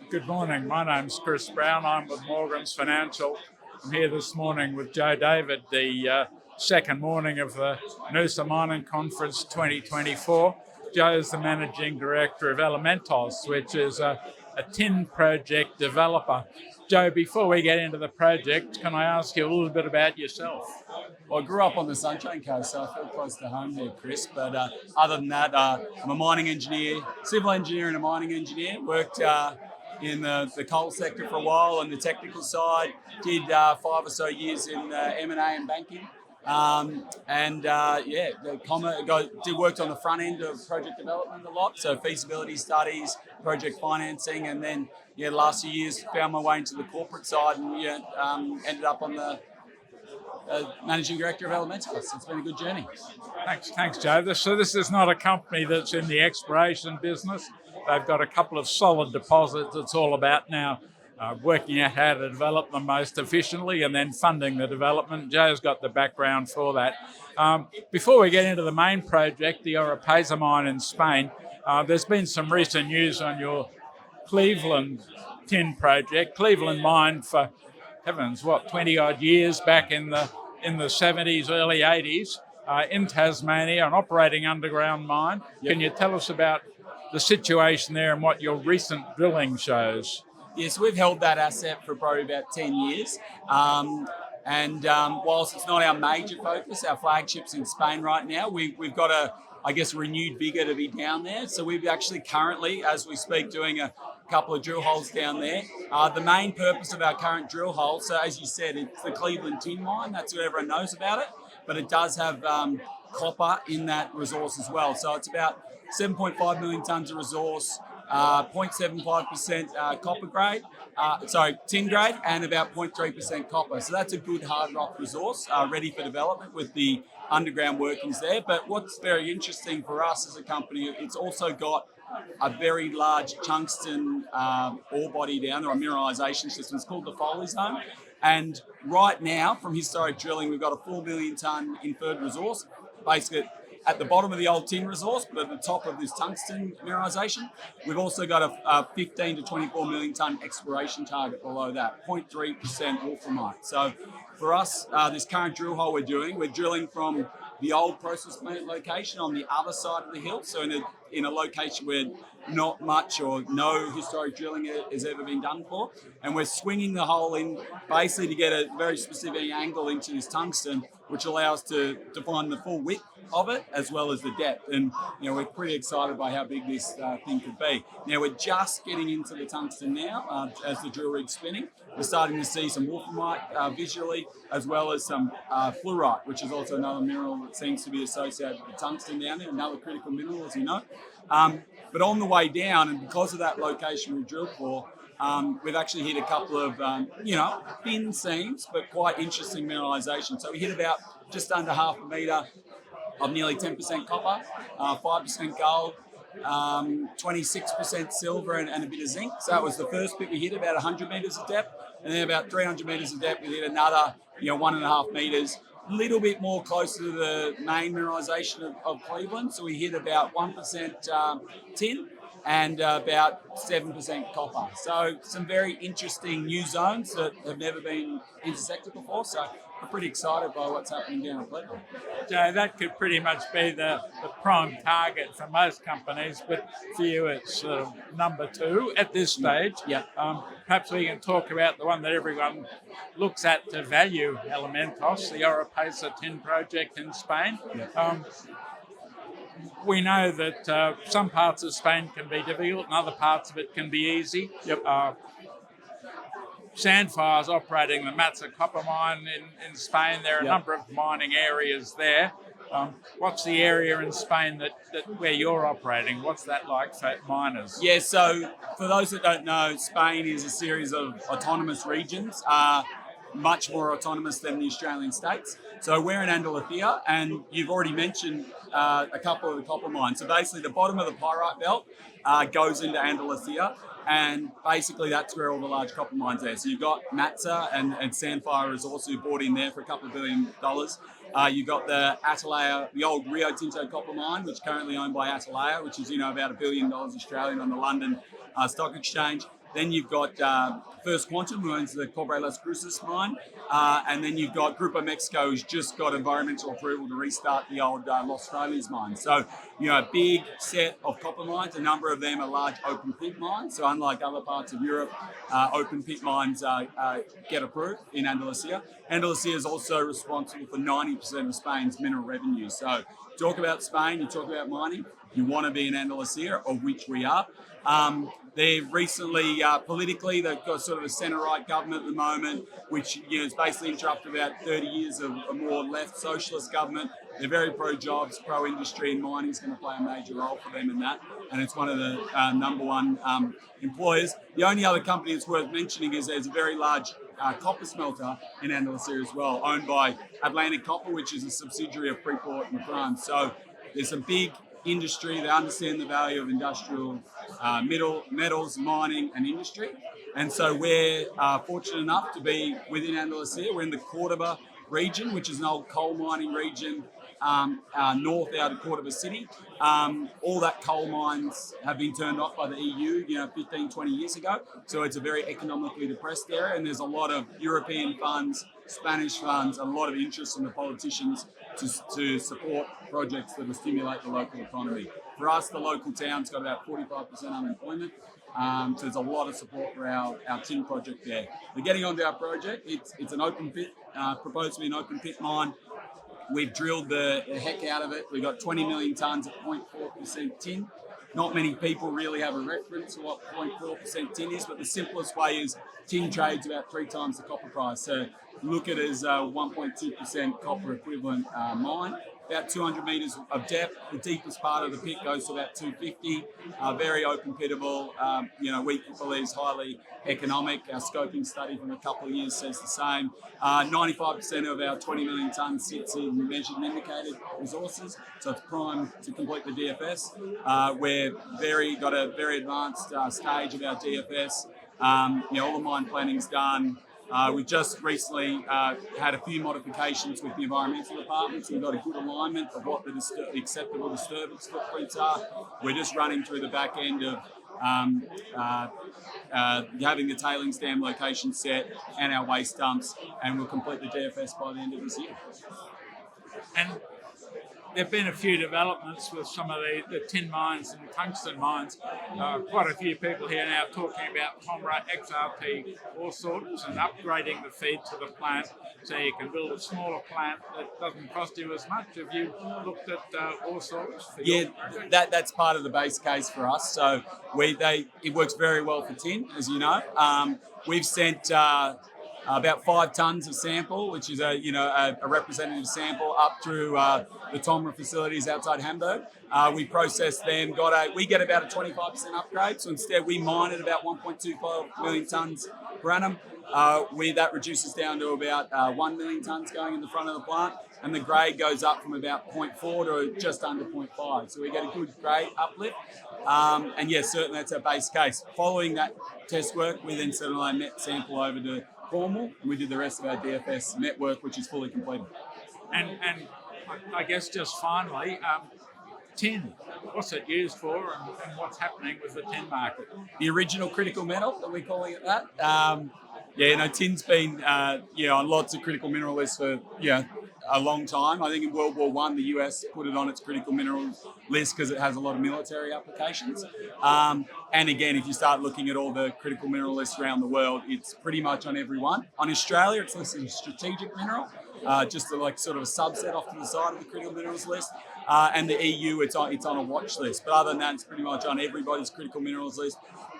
Good morning. My name's Chris Brown. I'm with Morgan's Financial. I'm here this morning with Joe David, the second morning of the Noosa Mining Conference 2024. Joe's the Managing Director of Elementos, which is a tin project developer. Joe, before we get into the project, can I ask you a little bit about yourself? Well, I grew up on the Sunshine Coast, so I feel close to home there, Chris. But other than that, I'm a mining engineer, civil engineer and a mining engineer. Worked in the coal sector for a while on the technical side. Did 5 or so years in M&A and banking. Did worked on the front end of project development a lot, so feasibility studies, project financing, and then the last few years found my way into the corporate side and ended up on the Managing Director of Elementos. It's been a good journey. Thanks, Joe. So this is not a company that's in the exploration business. They've got a couple of solid deposits. It's all about now working out how to develop them most efficiently and then funding the development. Joe's got the background for that. Before we get into the main project, the Oropesa mine in Spain, there's been some recent news on your Cleveland tin project. Cleveland mined for heavens, 20-odd years back in the 70s, early 80s, in Tasmania, an operating underground mine. Yep. Can you tell us about the situation there and what your recent drilling shows? Yes, we've held that asset for probably about 10 years. Whilst it's not our major focus, our flagship's in Spain right now, we've got a renewed vigour to be down there. So we've actually currently, as we speak, doing a couple of drill holes down there. The main purpose of our current drill hole, so as you said, it's the Cleveland tin mine. That's what everyone knows about it. But it does have copper in that resource as well. So it's about 7.5 million tonnes of resource, 0.75% copper grade, tin grade, and about 0.3% copper. So that's a good hard rock resource, ready for development with the underground workings there. But what's very interesting for us as a company, it's also got a very large tungsten ore body down there, a mineralisation system. It's called the Foley Zone. And right now, from historic drilling, we've got a 4 million tonne inferred resource, basically at the bottom of the old tin resource, but at the top of this tungsten mineralisation. We've also got a 15 to 24 million tonne exploration target below that, 0.3% wolframite. So for us, this current drill hole we're drilling from the old process plant location on the other side of the hill, so in a location where not much or no historic drilling has ever been done for. And we're swinging the hole in basically to get a very specific angle into this tungsten, which allows to define the full width of it as well as the depth. And we're pretty excited by how big this thing could be. Now we're just getting into the tungsten now as the drill rig's spinning. We're starting to see some wolframite visually, as well as some fluorite, which is also another mineral that seems to be associated with tungsten down there, another critical mineral, as you know. But on the way down, and because of that location we drilled for, we've actually hit a couple of, thin seams, but quite interesting mineralisation. So we hit about just under half a metre of nearly 10% copper, 5% gold, 26% silver, and a bit of zinc. So that was the first bit we hit, about 100 metres of depth. And then about 300 metres of depth, we hit another, 1.5 metres. A little bit more closer to the main mineralisation of Cleveland. So we hit about 1% tin and about 7% copper. So some very interesting new zones that have never been intersected before. So we're pretty excited by what's happening down in Cleveland. Joe, that could pretty much be the prime target for most companies, but for you it's number 2 at this stage. Yeah. Perhaps we can talk about the one that everyone looks at to value Elementos, the Oropesa tin project in Spain. Yeah. We know that some parts of Spain can be difficult and other parts of it can be easy. Yep. Sandfire's operating the Matza copper mine in Spain. There are a number of mining areas there. What's the area in Spain that where you're operating? What's that like for miners? Yeah, so for those that don't know, Spain is a series of autonomous regions, much more autonomous than the Australian states. So we're in Andalusia, and you've already mentioned a couple of the copper mines. So basically the bottom of the pyrite belt goes into Andalusia, and basically that's where all the large copper mines are. So you've got Matza and Sandfire Resources who bought in there for a couple of $2 billion. You've got the Atalaya, the old Rio Tinto copper mine, which is currently owned by Atalaya, which is about $1 billion Australian on the London Stock Exchange. Then you've got First Quantum, who owns the Cobre Las Cruces mine. And then you've got Grupo Mexico, who's just got environmental approval to restart the old Los Frailes mine. So, a big set of copper mines. A number of them are large open pit mines. So unlike other parts of Europe, open pit mines get approved in Andalusia. Andalusia is also responsible for 90% of Spain's mineral revenue. So talk about Spain, you talk about mining, you want to be in Andalusia, of which we are. They recently, politically, they've got sort of a centre-right government at the moment, which is basically interrupted about 30 years of a more left socialist government. They're very pro-jobs, pro-industry, and mining is going to play a major role for them in that. And it's one of the number one employers. The only other company that's worth mentioning is there's a very large copper smelter in Andalusia as well, owned by Atlantic Copper, which is a subsidiary of Freeport-McMoRan. So there's a big industry. They understand the value of industrial metals, mining, and industry. And so we're fortunate enough to be within Andalusia. We're in the Cordoba region, which is an old coal mining region north out of Cordoba City. All that coal mines have been turned off by the EU, 15, 20 years ago. So it's a very economically depressed area, and there's a lot of European funds, Spanish funds, a lot of interest from the politicians to support projects that will stimulate the local economy. For us, the local town's got about 45% unemployment. So there's a lot of support for our tin project there. But getting onto our project, it's an open pit, proposed to be an open pit mine. We've drilled the heck out of it. We've got 20 million tonnes at 0.4% tin. Not many people really have a reference for what 0.4% tin is, but the simplest way is tin trades about 3 times the copper price. So look at it as a 1.2% copper equivalent mine. About 200 metres of depth. The deepest part of the pit goes to about 250. Very open pittable. We believe is highly economic. Our scoping study from a couple of years says the same. 95% of our 20 million tonnes sits in measured and indicated resources, so it's prime to complete the DFS. We're got a very advanced stage of our DFS. All the mine planning's done. We just recently had a few modifications with the environmental department, so we've got a good alignment of what the acceptable disturbance footprints are. We're just running through the back end of having the tailings dam location set and our waste dumps, and we'll complete the DFS by the end of this year. And there have been a few developments with some of the tin mines and tungsten mines. Quite a few people here now talking about TOMRA XRT ore sorters and upgrading the feed to the plant so you can build a smaller plant that doesn't cost you as much. Have you looked at ore sorters? That's part of the base case for us. So it works very well for tin, as you know. We've sent about 5 tonnes of sample, which is a representative sample, up through the TOMRA facilities outside Hamburg. We process them. We get about a 25% upgrade. So instead, we mine at about 1.25 million tonnes per annum. That reduces down to about 1 million tonnes going in the front of the plant, and the grade goes up from about 0.4 to just under 0.5. So we get a good grade uplift. And yes, certainly that's our base case. Following that test work, we then sent our net sample over to Cornwall, and we did the rest of our DFS network, which is fully completed. And I guess just finally, tin, what's it used for, and what's happening with the tin market? The original critical metal, are we calling it that? Tin's been on lots of critical mineral lists for a long time. I think in World War I, the US put it on its critical minerals list because it has a lot of military applications. And again, if you start looking at all the critical mineral lists around the world, it's pretty much on every one. On Australia, it's listed as strategic mineral, just sort of a subset off to the side of the critical minerals list. And the EU, it's on a watch list. But other than that, it's pretty much on everybody's critical minerals list.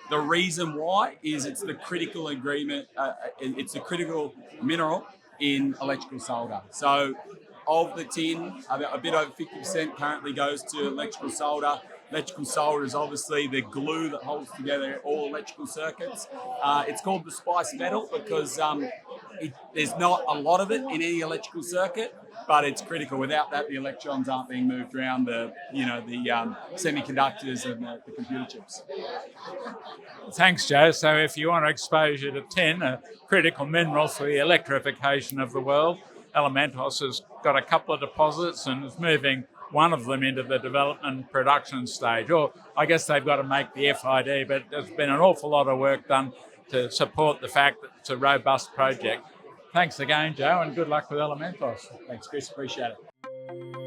The reason why is it's the critical ingredient, it's the critical mineral in electrical solder. So of the tin, a bit over 50% currently goes to electrical solder. Electrical solder is obviously the glue that holds together all electrical circuits. It's called the spice metal because there's not a lot of it in any electrical circuit, but it's critical. Without that, the electrons aren't being moved around the semiconductors and the computer chips. Thanks, Joe. So if you want exposure to tin, a critical mineral for the electrification of the world, Elementos has got a couple of deposits and is moving one of them into the development production stage. Or I guess they've got to make the FID, but there's been an awful lot of work done to support the fact that it's a robust project. Thanks again, Joe, and good luck with Elementos. Thanks, Chris. Appreciate it.